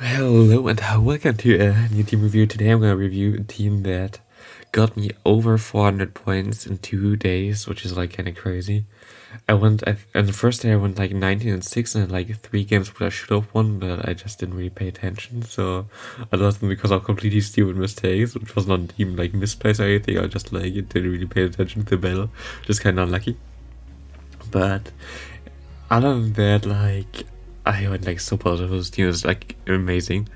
Hello and welcome to a new team review. Today I'm going to review a team that got me over 400 points in 2 days, which is like kind of crazy. On the first day I went like 19 and 6 and like 3 games which I should have won, but I just didn't really pay attention, so I lost them because of completely stupid mistakes, which was not even like misplays or anything. I just like didn't really pay attention to the battle, just kind of unlucky. But other than that, like I went like so positive. This team is like amazing,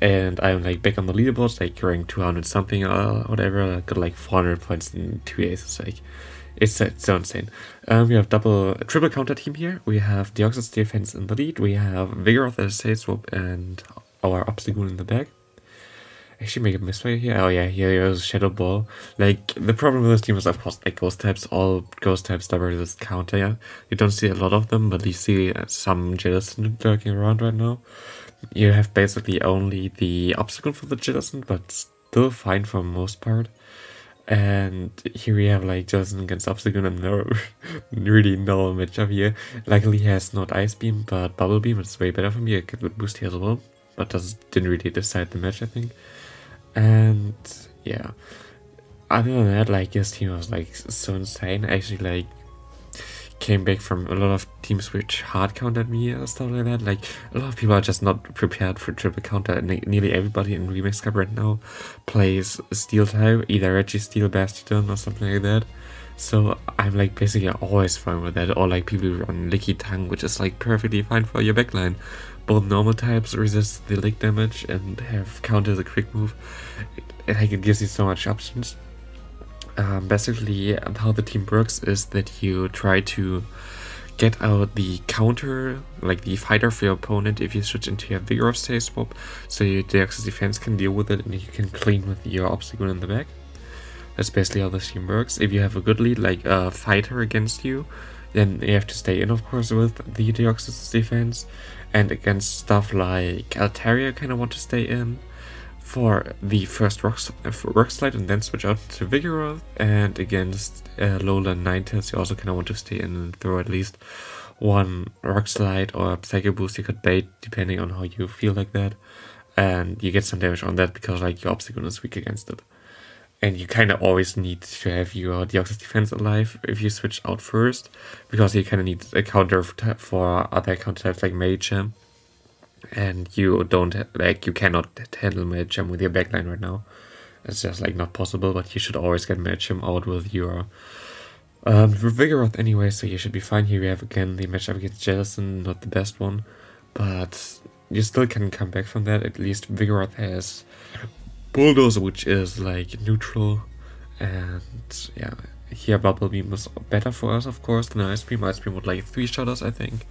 and I'm like back on the leaderboards, like rank 200 something or whatever. I got like 400 points in 2 days. It's like it's so insane. We have triple counter team here. We have Deoxys defense in the lead. We have Vigoroth as a state swap and our obstacle in the back. Actually make a misplay here. Oh yeah, here is Shadow Ball. Like, the problem with this team is of course like ghost types. All ghost types double this counter. Yeah? You don't see a lot of them, but you see some Jellicent lurking around right now. You have basically only the obstacle for the Jellicent, but still fine for the most part. And here we have like Jellicent against obstacle and really no matchup here. Luckily he has not Ice Beam, but Bubble Beam is way better for me. I get the boost here as well, but didn't really decide the match, I think. And yeah, other than that, like this team was like so insane. I actually like came back from a lot of teams which hard countered me and stuff like that. Like a lot of people are just not prepared for triple counter, and like, nearly everybody in Remix Cup right now plays Steel type, either Registeel, Bastiodon or something like that. So I'm like basically always fine with that, or like people run Licky Tongue, which is like perfectly fine for your backline. Both normal types resist the lick damage and have counter the quick move. Like it gives you so much options. Basically how the team works is that you try to get out the counter, like the fighter for your opponent if you switch into your Vigoroth state swap, so your Deoxys defense can deal with it and you can clean with your obstacle in the back. That's basically how this team works. If you have a good lead, like a fighter against you, then you have to stay in, of course, with the Deoxys defense. And against stuff like Altaria, kind of want to stay in for the first rock slide and then switch out to Vigoroth. And against lowland Ninetales, you also kind of want to stay in and throw at least one rock slide or a Psycho Boost you could bait, depending on how you feel like that. And you get some damage on that because like your obstacle is weak against it. And you kind of always need to have your Deoxys defense alive if you switch out first, because you kind of need a counter for other counter types like Machamp. And you cannot handle Machamp with your backline right now. It's just like not possible, but you should always get Machamp out with your Vigoroth anyway, so you should be fine. Here we have again the matchup against Jellicent, not the best one, but you still can come back from that. At least Vigoroth has Bulldozer, which is like neutral, and yeah, here Bubble Beam is better for us, of course, than Ice Beam. Ice Beam would like 3-shot us, I think.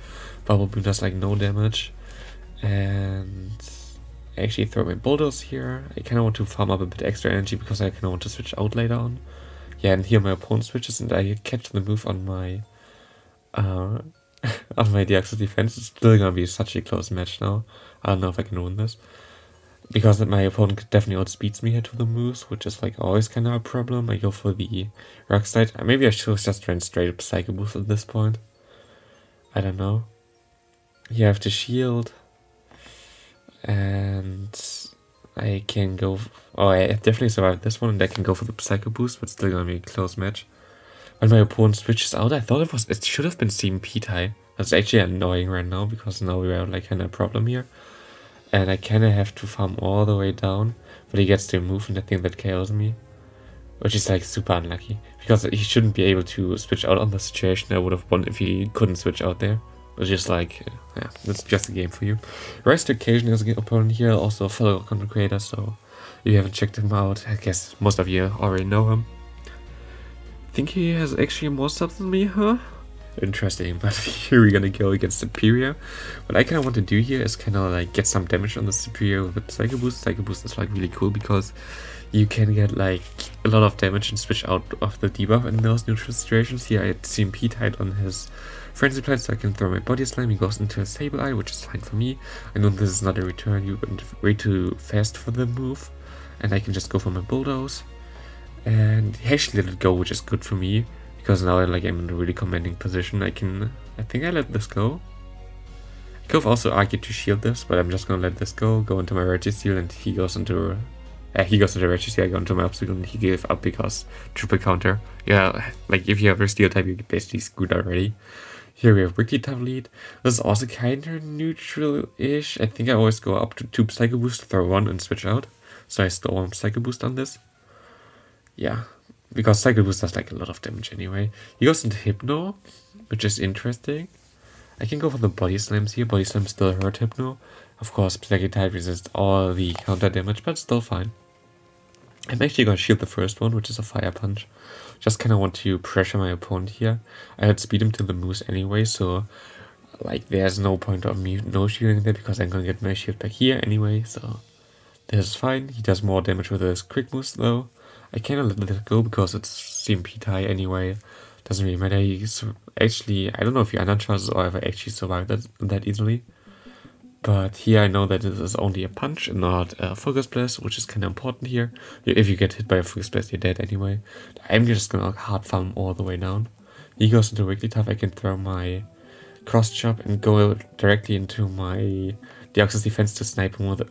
Bubble Beam does like no damage, and I actually throw my Bulldoze here. I kind of want to farm up a bit extra energy because I kind of want to switch out later on. Yeah, and here my opponent switches, and I catch the move on my on my Deoxys defense. It's still gonna be such a close match now. I don't know if I can win this, because my opponent definitely outspeeds me here to the moves, which is like always kind of a problem. I go for the rock slide. Maybe I should just run straight up Psycho Boost at this point. I don't know. Here I have to shield, and I can go. Oh, I definitely survived this one, and I can go for the Psycho Boost, but still gonna be a close match. When my opponent switches out, I thought it should have been CMP type. That's actually annoying right now, because now we have like kind of a problem here. And I kind of have to farm all the way down, but he gets to move, and I think that KOs me, which is like super unlucky, because he shouldn't be able to switch out on the situation. I would have won if he couldn't switch out there. It's just like, yeah, that's just a game for you. Rise Occasion is an opponent here, also a fellow content creator, so if you haven't checked him out, I guess most of you already know him. I think he has actually more subs than me, huh? Interesting, but here we're gonna go against Superior. What I kind of want to do here is kind of like get some damage on the Superior with the Psycho Boost. Psycho Boost is like really cool because you can get like a lot of damage and switch out of the debuff in those neutral situations. Here I had CMP tied on his Frenzy Plant, so I can throw my Body Slam. He goes into a Sable Eye, which is fine for me. I know this is not a return, you went way too fast for the move, and I can just go for my Bulldoze. And he actually let it go, which is good for me, because now like I'm in a really commanding position. I think I let this go. Could have also argued to shield this, but I'm just gonna let this go into my Registeel, and he goes into Registeel, I go into my Obstacle, and he gave up because triple counter. Yeah, like if you have a Steel type, you get basically screwed already. Here we have Wigglytuff lead. This is also kinda neutral-ish. I think I always go up to 2 Psycho Boost, throw 1 and switch out. So I stole 1 Psycho Boost on this. Yeah, because Psycho Boost does like a lot of damage anyway. He goes into Hypno, which is interesting. I can go for the Body Slams here. Body Slams still hurt Hypno. Of course, Psychic type resists all the counter damage, but still fine. I'm actually gonna shield the first one, which is a Fire Punch. Just kinda want to pressure my opponent here. I had speed him to the moose anyway, so like there's no point of me no shielding there because I'm gonna get my shield back here anyway, so this is fine. He does more damage with his quick moves though. I kinda let it go because it's CMP tie anyway. Doesn't really matter. He's actually, I don't know if he uncharges or if I actually survived that easily. But here I know that this is only a punch and not a Focus Blast, which is kind of important here. If you get hit by a Focus Blast, you're dead anyway. I'm just gonna hard farm all the way down. He goes into Wigglytuff, I can throw my Cross Chop and go directly into my Deoxys defense to snipe him with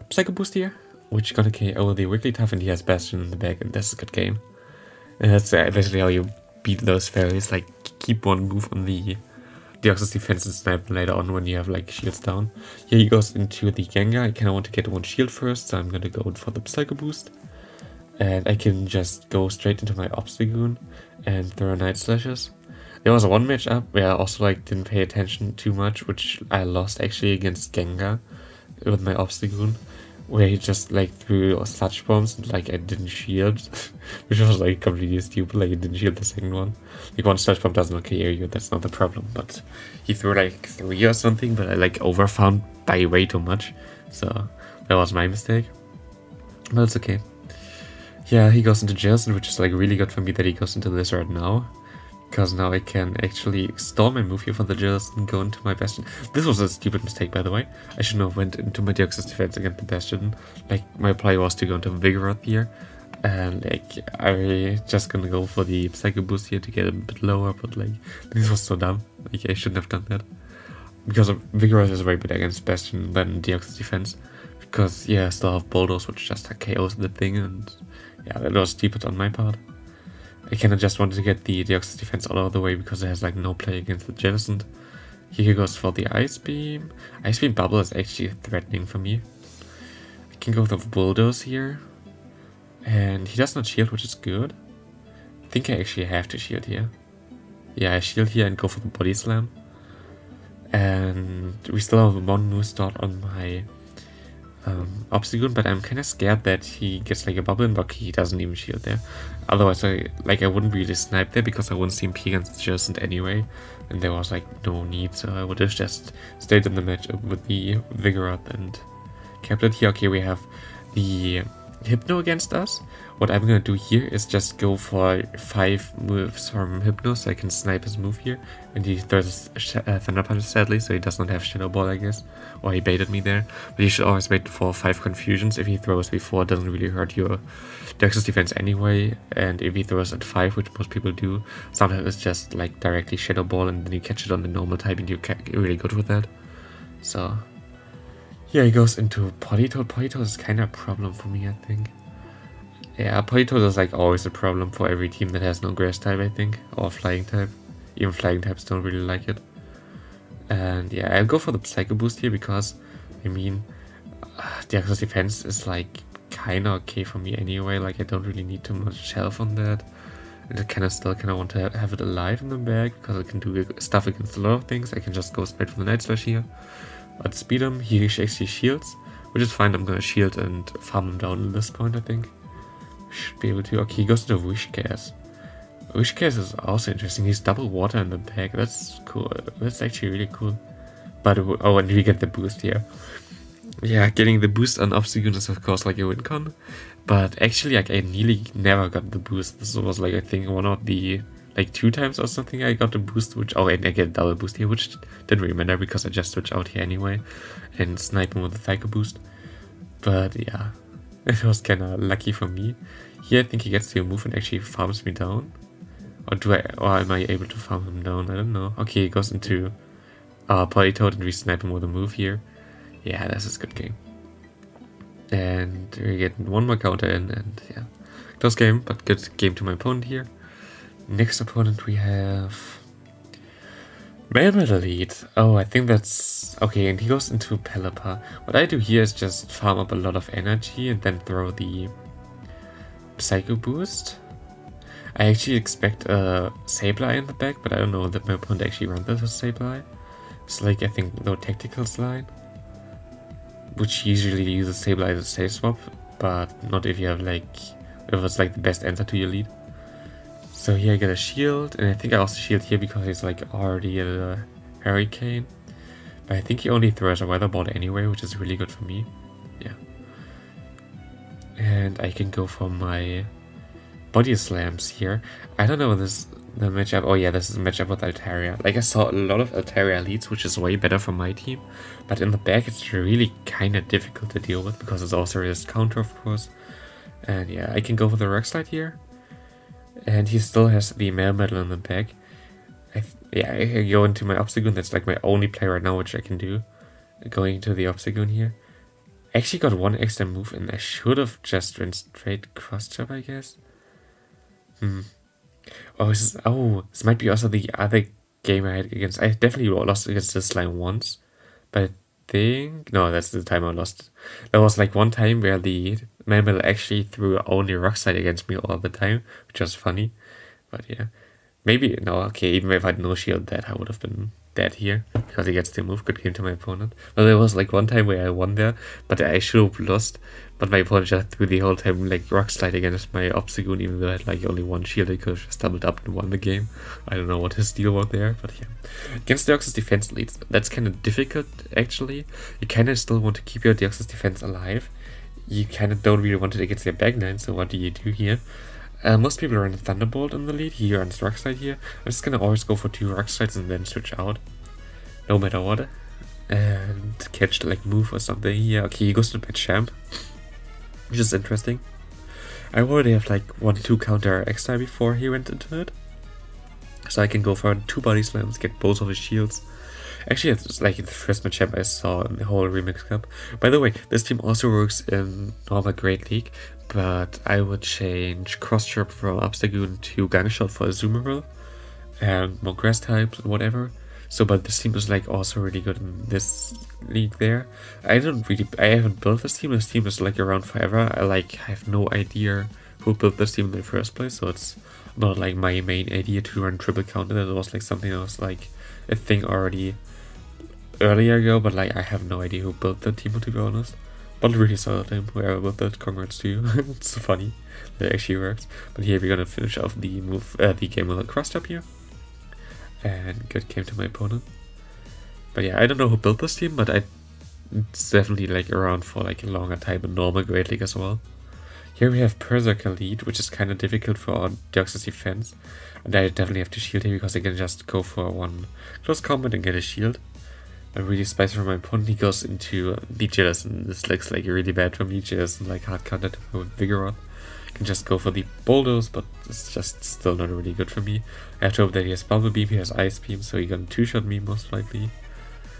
Psycho Boost here, which is gonna KO the Wigglytuff, and he has Bastion in the back, and that's a good game. And that's basically how you beat those fairies, like keep one move on the Deoxys defense and snipe later on when you have like shields down. Here he goes into the Gengar. I kinda want to get 1 shield first, so I'm gonna go for the Psycho Boost. And I can just go straight into my Obstagoon and throw Night Slashes. There was one matchup where I also like didn't pay attention too much, which I lost actually against Gengar with my Obstagoon, where he just like threw Sludge Bombs and like I didn't shield, which was like completely stupid. Like I didn't shield the second one. Like 1 Sludge Bomb doesn't KO you, that's not the problem. But he threw like 3 or something, but I like overfarmed by way too much, so that was my mistake. But it's okay. Yeah, he goes into Jelson, which is like really good for me that he goes into this right now. Because now I can actually stall my move here for the Jelson and go into my Bastion. This was a stupid mistake, by the way. I shouldn't have went into my Deoxys defense against the Bastion. Like, my play was to go into Vigoroth here. And like, I just gonna go for the Psycho Boost here to get a bit lower, but like, this was so dumb. Like, I shouldn't have done that. Because Vigoroth is way better against Bastion than Deoxys defense. Because, yeah, I still have Bulldoze, which just KOs the thing, and yeah, that was stupid on my part. I kinda just wanted to get the Deoxys defense all over the way because it has like no play against the Jellicent. Here he goes for the Ice Beam. Ice Beam Bubble is actually threatening for me. I can go with the Bulldoze here. And he does not shield, which is good. I think I actually have to shield here. Yeah, I shield here and go for the Body Slam. And we still have 1 Moose Dot on my Obstagoon, but I'm kind of scared that he gets like a bubble and block. He doesn't even shield there. Otherwise, I wouldn't really snipe there because I wouldn't see him P against Jellicent anyway, and there was like no need, so I would have just stayed in the matchup with the Vigoroth and kept it here. Okay, we have the Hypno against us. What I'm gonna do here is just go for 5 moves from Hypno so I can snipe his move here. And he throws Thunder Punch sadly, so he does not have Shadow Ball, I guess. Or he baited me there. But you should always wait for 5 confusions. If he throws before, it doesn't really hurt your Deoxys defense anyway. And if he throws at 5, which most people do, sometimes it's just like directly Shadow Ball and then you catch it on the normal type and you're really good with that. So yeah, he goes into Politoed. Politoed is kind of a problem for me, I think. Yeah, Politoed is like always a problem for every team that has no Grass type, I think, or Flying type. Even Flying types don't really like it. And yeah, I'll go for the Psycho Boost here because, I mean, Deoxys defense is like kind of okay for me anyway. Like I don't really need too much health on that. And I still want to have it alive in the back because I can do stuff against a lot of things. I can just go straight for the Night Slash here. But speed him, he actually shields, which is fine. I'm gonna shield and farm him down at this point, I think. Should be able to. Okay, he goes to Wishcast. Wishcast is also interesting. He's double water in the back. That's cool. That's actually really cool. But oh, and we get the boost here. Yeah, getting the boost on Obstagoon is of course like a win con. But actually, like I nearly never got the boost. This was like I think one of the like 2 times or something I got the boost. Which and I get a double boost here, which didn't really matter because I just switched out here anyway and snipe him with the Psycho Boost. But yeah. It was kinda lucky for me. Here I think he gets to a move and actually farms me down. Or am I able to farm him down? I don't know. Okay, he goes into Politoed, and we snipe him with a move here. Yeah, this is a good game. And we get one more counter in, and yeah. Close game, but good game to my opponent here. Next opponent we have Melmetal Elite. Oh, I think that's okay, and he goes into Pelipper. What I do here is just farm up a lot of energy and then throw the Psycho Boost. I actually expect a Sableye in the back, but I don't know that my opponent actually runs this with Sableye. It's like, I think, no Tacticals line, which usually uses Sableye as a safe swap, but not if you have like, if it's like the best answer to your lead. So here I get a shield, and I think I also shield here because he's like already a Hurricane. But I think he only throws a Weather Ball anyway, which is really good for me. Yeah. And I can go for my Body Slams here. I don't know the matchup. Oh yeah, this is a matchup with Altaria. Like I saw a lot of Altaria leads, which is way better for my team. But in the back it's really kind of difficult to deal with because it's also a resist counter, of course. And yeah, I can go for the Rock Slide here. And he still has the Melmetal in the back. Yeah, I can go into my Obstagoon. That's like my only play right now, which I can do. Going to the Obstagoon here. I actually got one extra move, and I should have just went straight cross chop, I guess. Oh, this might be also the other game I had against. I definitely lost against this line once, but I think no, that's the time I lost. There was like one time where the Melmetal actually threw only Rock Slide against me all the time, which was funny. But yeah, maybe no. Okay, even if I had no shield, that I would have been dead here because he gets the move. Good game to my opponent. Well, there was like one time where I won there, but I should have lost. But my opponent just threw the whole time like Rock Slide against my Obstagoon, even though I had like only one shield. I could have just doubled up and won the game. I don't know what his deal was there, but yeah. Against Deoxys defense leads, that's kind of difficult actually. You kind of still want to keep your Deoxys defense alive. You kind of don't really want it against their back line, so what do you do here? Most people run Thunderbolt in the lead. He runs Rock Slide here. I'm just gonna always go for 2 Rock Slides and then switch out, no matter what, and catch like move or something here. Okay, he goes to Machamp, which is interesting. I already have like 1-2 counter extra before he went into it, so I can go for 2 Body Slams, get both of his shields. Actually, it's like the first matchup I saw in the whole Remix Cup. By the way, this team also works in normal Great League, but I would change Cross Chirp from Obstagoon to Gang Shot for Azumarill and more grass types and whatever. So, but this team is like also really good in this league there. I haven't built this team. This team is like around forever. I have no idea who built this team in the first place, so it's not like my main idea to run triple counter. That was like something that was like a thing already earlier ago, but like I have no idea who built the team, to be honest. But really solid team, whoever built that, congrats to you. It's so funny that it actually works. But here we're gonna finish off the game with a cross chop here. And good game to my opponent. But yeah, I don't know who built this team, but it's definitely like around for like a longer time in normal Great League as well. Here we have Berserker lead, which is kind of difficult for our Deoxys defense. And I definitely have to shield here because I can just go for 1 close combat and get a shield. I'm really spicy for my opponent. He goes into the Jealous, and this looks like really bad for me. Jealous and like hard counter with Vigoroth. I can just go for the Bulldoze, but it's just still not really good for me. I have to hope that he has Bubble Beam, he has Ice Beam, so he can 2-shot me most likely.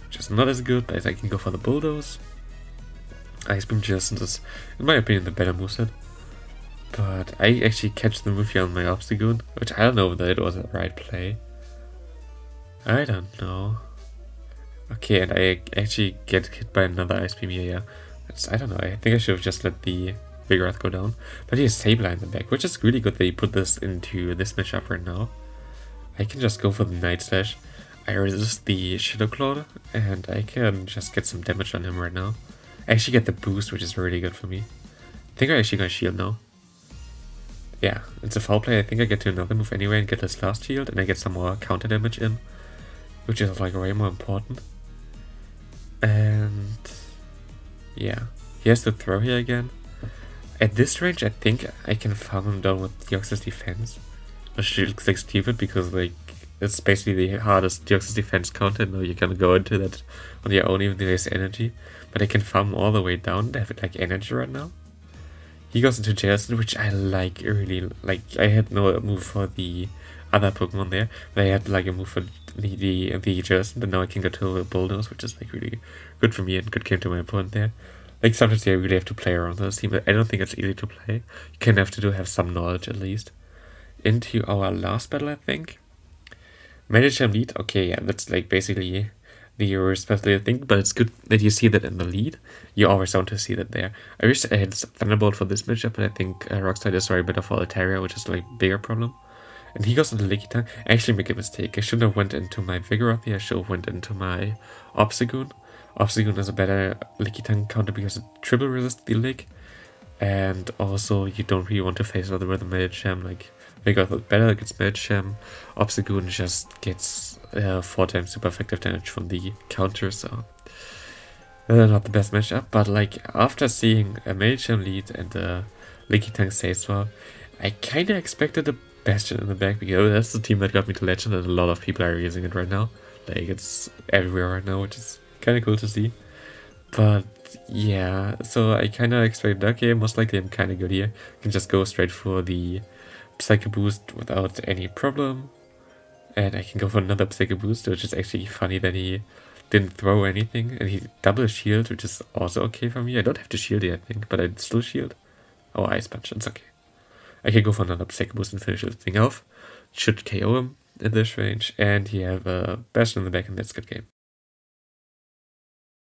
Which is not as good, but I can go for the Bulldoze. Ice Beam just is, in my opinion, the better moveset. But I actually catch the move here on my Obstagoon, which I don't know whether it was the right play. I don't know. Okay, and I actually get hit by another Ice Beam here, yeah. I don't know, I think I should have just let the Vigoroth go down. But he has Sableye in the back, which is really good that he put this into this matchup right now. I can just go for the Night Slash. I resist the Shadow Claw, and I can just get some damage on him right now. I actually get the boost, which is really good for me. I think I actually got shield now. Yeah, it's a foul play. I think I get to another move anyway and get this last shield, and I get some more counter damage in, which is like way more important. And yeah, he has to throw here again. At this range, I think I can farm him down with Deoxys defense, which looks like stupid because like it's basically the hardest Deoxys defense counter. Now you're gonna go into that on your own, even though there's energy. But I can farm him all the way down. I have like energy right now. He goes into Jason, which I really like. I had no move for the other Pokemon there, but I had like a move for the adjustment, and now I can go to the bulldoze, which is like really good for me and good game to my opponent there. Like sometimes you really have to play around this team, but I don't think it's easy to play. You kind of have to have some knowledge at least. Into our last battle, I think. Manage and lead. Okay, yeah, that's like basically the respectful thing, but it's good that you see that in the lead. You always want to see that there. I wish I had Thunderbolt for this matchup, but I think Rockslide is very better for Altaria, which is like bigger problem. And he goes into Lickitung. I actually make a mistake. I shouldn't have went into my Vigoroth here. I should have went into my Obstagoon. Obstagoon is a better Lickitung counter because it triple resists the Lick. And also you don't really want to face other with a Medicham. Like Vigoroth is better against Medicham. Obstagoon just gets 4 times super effective damage from the counter, so not the best matchup. But like after seeing a Medicham lead and a Lickitung Sacewar, I kinda expected a Bastion in the back, because that's the team that got me to Legend, and a lot of people are using it right now. Like, it's everywhere right now, which is kind of cool to see. But yeah, so I kind of expected, okay, most likely I'm kind of good here. I can just go straight for the Psycho Boost without any problem. And I can go for another Psycho Boost, which is actually funny that he didn't throw anything. And he double shield, which is also okay for me. I don't have to shield it, I think, but I'd still shield. Oh, Ice Punch, it's okay. I can go for another Psycho Boost and finish the thing off. Should KO him in this range, and he have a Bastion in the back, and that's good game.